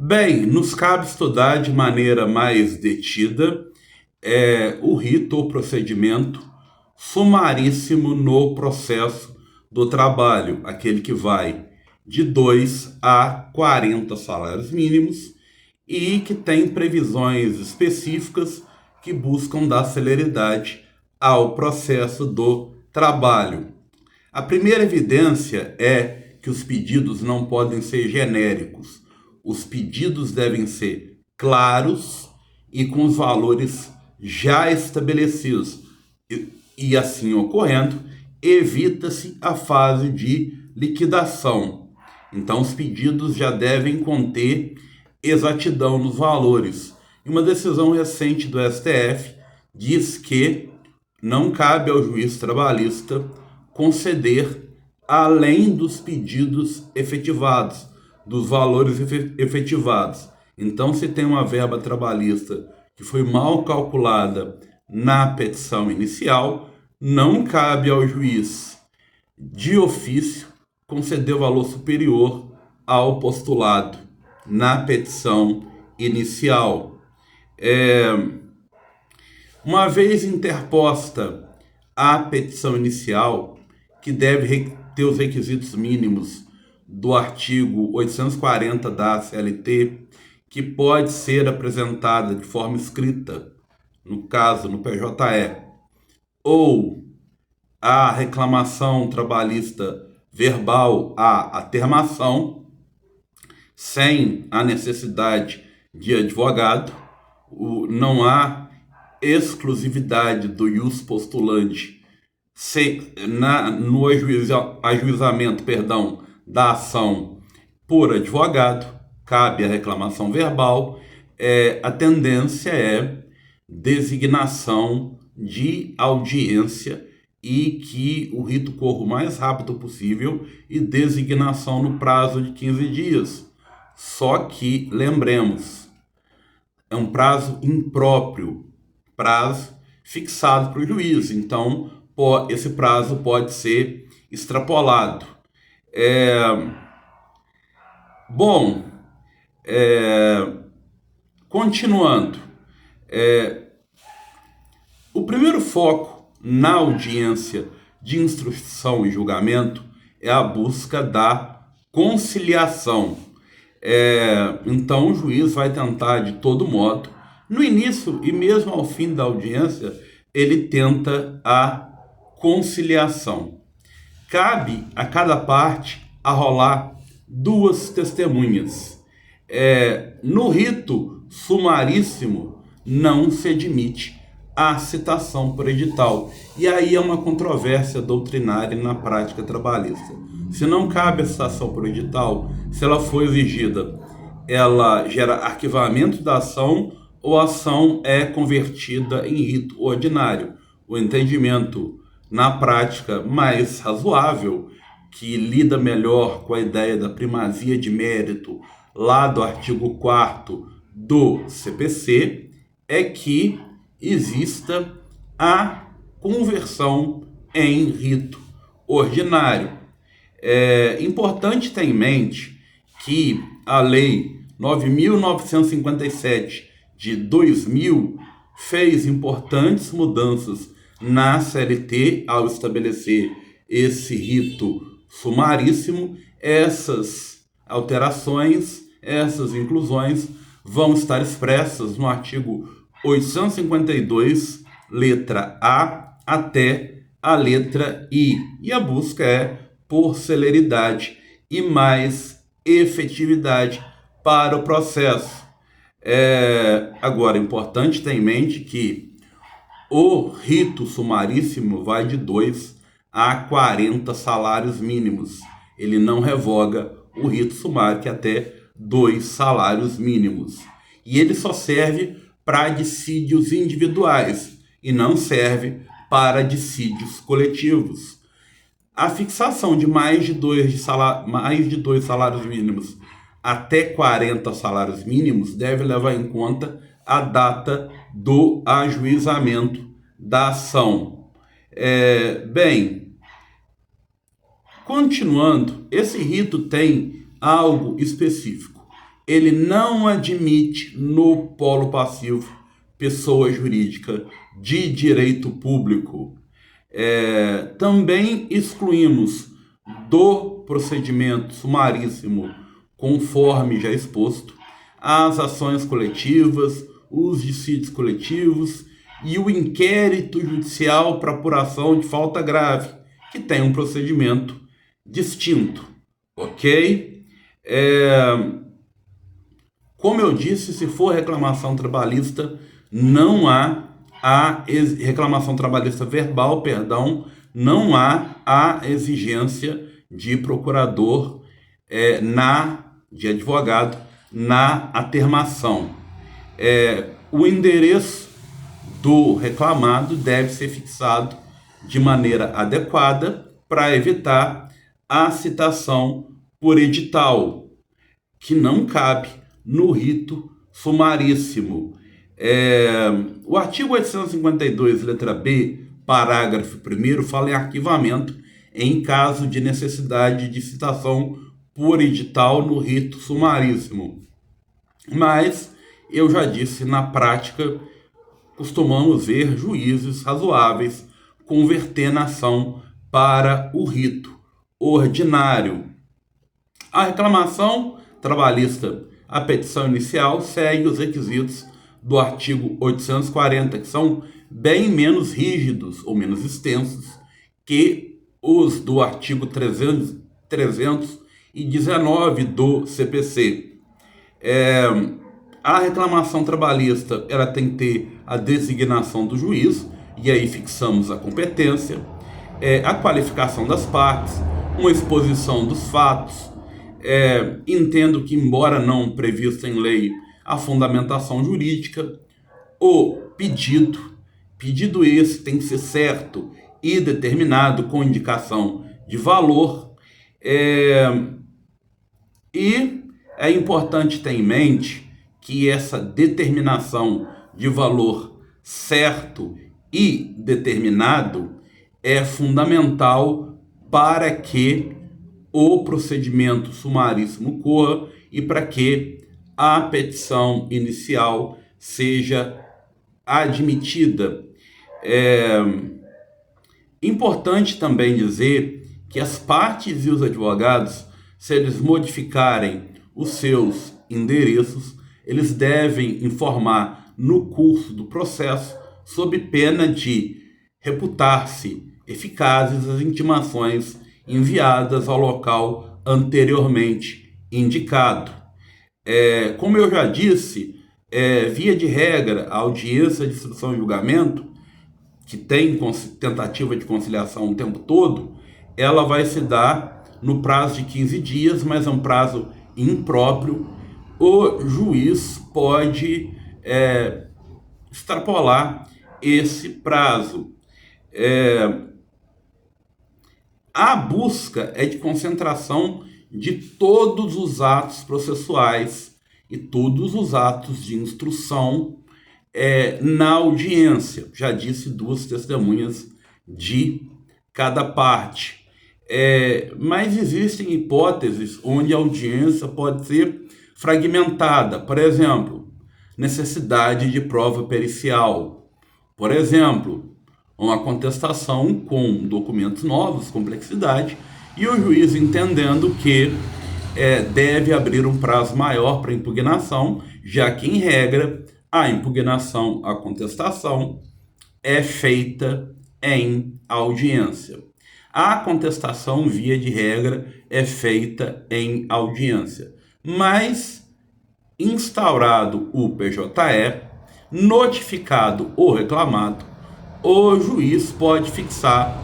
Bem, nos cabe estudar de maneira mais detida o rito ou procedimento sumaríssimo no processo do trabalho, aquele que vai de 2 a 40 salários mínimos e que tem previsões específicas que buscam dar celeridade ao processo do trabalho. A primeira evidência é que os pedidos não podem ser genéricos. Os pedidos devem ser claros e com os valores já estabelecidos. E assim ocorrendo, evita-se a fase de liquidação. Então, os pedidos já devem conter exatidão nos valores. E uma decisão recente do STF diz que não cabe ao juiz trabalhista conceder além dos pedidos efetivados, dos valores efetivados. Então, se tem uma verba trabalhista que foi mal calculada na petição inicial, não cabe ao juiz de ofício conceder valor superior ao postulado na petição inicial. Uma vez interposta a petição inicial, que deve ter os requisitos mínimos do artigo 840 da CLT, que pode ser apresentada de forma escrita, no caso no PJE, ou a reclamação trabalhista verbal, a atermação, sem a necessidade de advogado, não há exclusividade do ius postulante no ajuizamento da ação por advogado, cabe a reclamação verbal. A tendência é designação de audiência e que o rito corra o mais rápido possível e designação no prazo de 15 dias. Só que, lembremos, é um prazo impróprio, prazo fixado para o juiz. Então, esse prazo pode ser extrapolado. Bom, continuando. O primeiro foco na audiência de instrução e julgamento é a busca da conciliação. Então, o juiz vai tentar de todo modo, no início e mesmo ao fim da audiência, ele tenta a conciliação. Cabe a cada parte arrolar duas testemunhas. No rito sumaríssimo, não se admite a citação por edital. E aí é uma controvérsia doutrinária na prática trabalhista. Se não cabe a citação por edital, se ela for exigida, ela gera arquivamento da ação ou a ação é convertida em rito ordinário. O entendimento na prática mais razoável, que lida melhor com a ideia da primazia de mérito lá do artigo 4º do CPC, é que exista a conversão em rito ordinário. É importante ter em mente que a Lei 9.957 de 2000 fez importantes mudanças na CLT ao estabelecer esse rito sumaríssimo. Essas alterações, essas inclusões vão estar expressas no artigo 852, letra A até a letra I. E a busca é por celeridade e mais efetividade para o processo. Agora, é importante ter em mente que o rito sumaríssimo vai de 2 a 40 salários mínimos. Ele não revoga o rito sumário, que é até 2 salários mínimos. E ele só serve para dissídios individuais e não serve para dissídios coletivos. A fixação de mais de 2 salários mínimos até 40 salários mínimos deve levar em conta a data do ajuizamento da ação. Continuando, esse rito tem algo específico. ele não admite no polo passivo pessoa jurídica de direito público. Também excluímos do procedimento sumaríssimo, conforme já exposto, as ações coletivas, os dissídios coletivos e o inquérito judicial para apuração de falta grave, que tem um procedimento distinto, ok? Como eu disse, se for reclamação trabalhista, não há reclamação trabalhista verbal, não há a exigência de procurador, de advogado, na atermação. O endereço do reclamado deve ser fixado de maneira adequada para evitar a citação por edital, que não cabe no rito sumaríssimo. O artigo 852, letra B, parágrafo 1º, fala em arquivamento em caso de necessidade de citação por edital no rito sumaríssimo. Mas, eu já disse, na prática, costumamos ver juízes razoáveis converter a ação para o rito ordinário. A reclamação trabalhista, a petição inicial, segue os requisitos do artigo 840, que são bem menos rígidos ou menos extensos que os do artigo 319 do CPC. A reclamação trabalhista, ela tem que ter a designação do juiz, e aí fixamos a competência, a qualificação das partes, uma exposição dos fatos. Entendo que, embora não previsto em lei, a fundamentação jurídica, o pedido esse tem que ser certo e determinado com indicação de valor, e é importante ter em mente que essa determinação de valor certo e determinado é fundamental para que o procedimento sumaríssimo corra e para que a petição inicial seja admitida. Importante também dizer que as partes e os advogados, se eles modificarem os seus endereços, eles devem informar no curso do processo, sob pena de reputar-se eficazes as intimações enviadas ao local anteriormente indicado. Como eu já disse, via de regra, a audiência de instrução e julgamento, que tem tentativa de conciliação o tempo todo, ela vai se dar no prazo de 15 dias, mas é um prazo impróprio. O juiz pode extrapolar esse prazo. A busca é de concentração de todos os atos processuais e todos os atos de instrução na audiência. Já disse, 2 testemunhas de cada parte. Mas existem hipóteses onde a audiência pode ser fragmentada. Por exemplo, necessidade de prova pericial. Por exemplo, uma contestação com documentos novos, complexidade, e o juiz entendendo que deve abrir um prazo maior para impugnação, já que, em regra, a impugnação, a contestação, é feita em audiência. A contestação, via de regra, é feita em audiência. Mas, instaurado o PJE, notificado o reclamado, o juiz pode fixar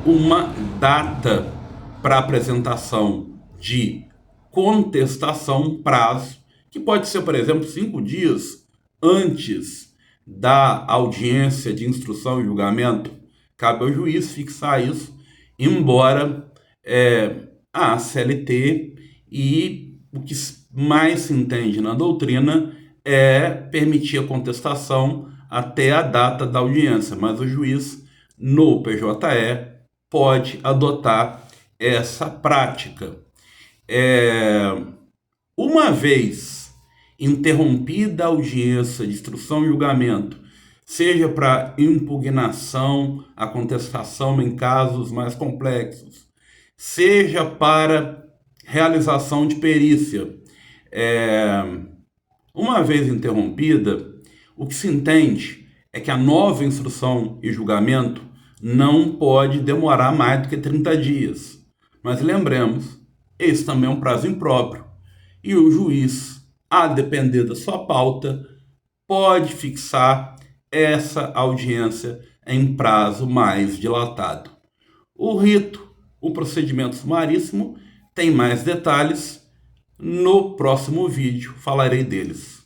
uma data para apresentação de contestação, prazo, que pode ser, por exemplo, 5 dias antes da audiência de instrução e julgamento. Cabe ao juiz fixar isso, embora a CLT e o que mais se entende na doutrina é permitir a contestação até a data da audiência, mas o juiz, no PJE, pode adotar essa prática. Uma vez interrompida a audiência de instrução e julgamento, seja para impugnação, a contestação em casos mais complexos, seja para realização de perícia, uma vez interrompida, o que se entende é que a nova instrução e julgamento não pode demorar mais do que 30 dias. Mas lembremos, esse também é um prazo impróprio e o juiz, a depender da sua pauta, pode fixar essa audiência em prazo mais dilatado. O rito, o procedimento sumaríssimo, tem mais detalhes. No próximo vídeo falarei deles.